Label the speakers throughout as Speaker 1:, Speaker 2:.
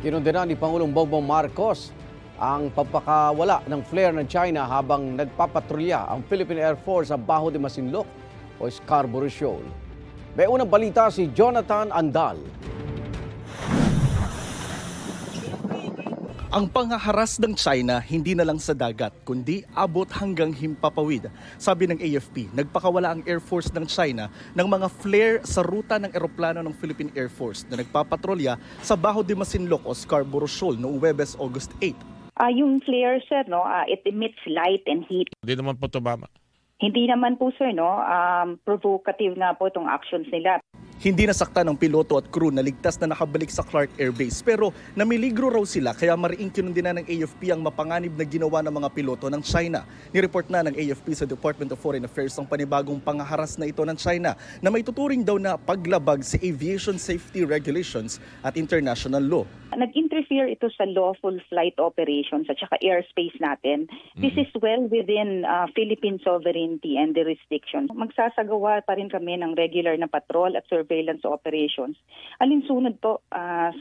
Speaker 1: Kinundena ni Pangulong Bongbong Marcos ang pagpakawala ng flare ng China habang nagpapatrolya ang Philippine Air Force sa Bajo de Masinloc o Scarborough Shoal. May unang balita si Jonathan Andal.
Speaker 2: Ang panghaharas ng China hindi na lang sa dagat kundi abot hanggang himpapawid. Sabi ng AFP, nagpakawala ang Air Force ng China ng mga flare sa ruta ng eroplano ng Philippine Air Force na nagpapatrolya sa Bajo de Masinloc o Scarborough Shoal noong Huwebes, August 8.
Speaker 3: Yung flare, sir, it emits light and heat.
Speaker 4: Hindi naman po tumama.
Speaker 3: Hindi naman po, sir, provocative nga po itong actions nila.
Speaker 2: Hindi nasaktan ng piloto at crew na ligtas na nakabalik sa Clark Air Base pero namiligro raw sila kaya mariing kinundina ng AFP ang mapanganib na ginawa ng mga piloto ng China. Nireport na ng AFP sa Department of Foreign Affairs ang panibagong panghaharas na ito ng China na may tuturing daw na paglabag sa aviation safety regulations at international law.
Speaker 3: Nag-interfere ito sa lawful flight operations at saka airspace natin. This is well within Philippine sovereignty and the restrictions. Magsasagawa pa rin kami ng regular na patrol at surveillance operations. Alinsunod po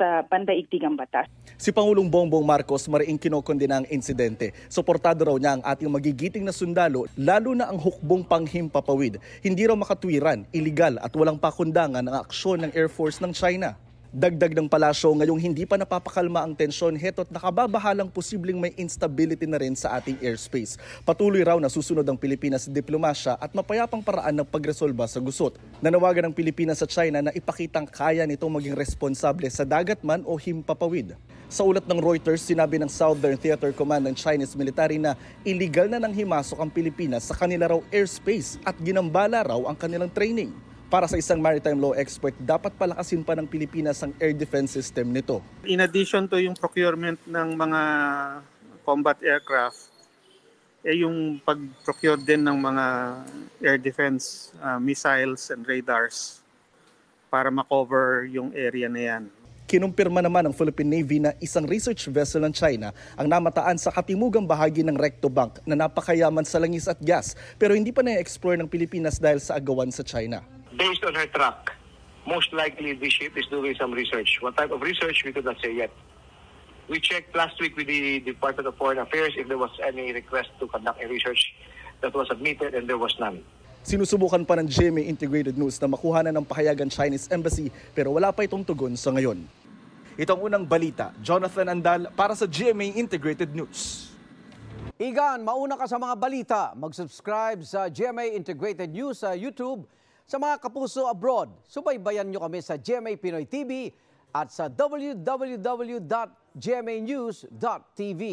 Speaker 3: sa pandaigdig ang batas.
Speaker 2: Si Pangulong Bongbong Marcos mariing kinokondena ang insidente. Suportado raw niya ang ating magigiting na sundalo, lalo na ang hukbong panghimpapawid. Hindi raw makatwiran, iligal at walang pakundangan ang aksyon ng Air Force ng China. Dagdag ng palasyo, ngayong hindi pa napapakalma ang tensyon, heto't nakababahalang posibleng may instability na rin sa ating airspace. Patuloy raw na susunod ang Pilipinas sa diplomasya at mapayapang paraan ng pagresolba sa gusot. Nanawagan ng Pilipinas sa China na ipakitang kaya nitong maging responsable sa dagat man o himpapawid. Sa ulat ng Reuters, sinabi ng Southern Theater Command ng Chinese military na illegal na nang himasok ang Pilipinas sa kanila raw airspace at ginambala raw ang kanilang training. Para sa isang maritime law expert, dapat palakasin pa ng Pilipinas ang air defense system nito.
Speaker 5: In addition to yung procurement ng mga combat aircraft, yung pag-procure din ng mga air defense missiles and radars para makover yung area na yan.
Speaker 2: Kinumpirma naman ng Philippine Navy na isang research vessel ng China ang namataan sa katimugang bahagi ng Recto Bank na napakayaman sa langis at gas pero hindi pa na-explore ng Pilipinas dahil sa agawan sa China.
Speaker 6: Based on her track, most likely this ship is doing some research. What type of research, we could not say yet. We checked last week with the Department of Foreign Affairs if there was any request to conduct a research that was submitted, and there was none.
Speaker 2: Sinusubukan pa ng GMA Integrated News na makuha na ng pahayagan Chinese Embassy pero wala pa itong tugon sa ngayon. Itong unang balita, Jonathan Andal para sa GMA Integrated News.
Speaker 1: Igan, mauna ka sa mga balita. Mag-subscribe sa GMA Integrated News sa YouTube. Sa mga kapuso abroad, subaybayan nyo kami sa GMA Pinoy TV at sa www.gmanews.tv.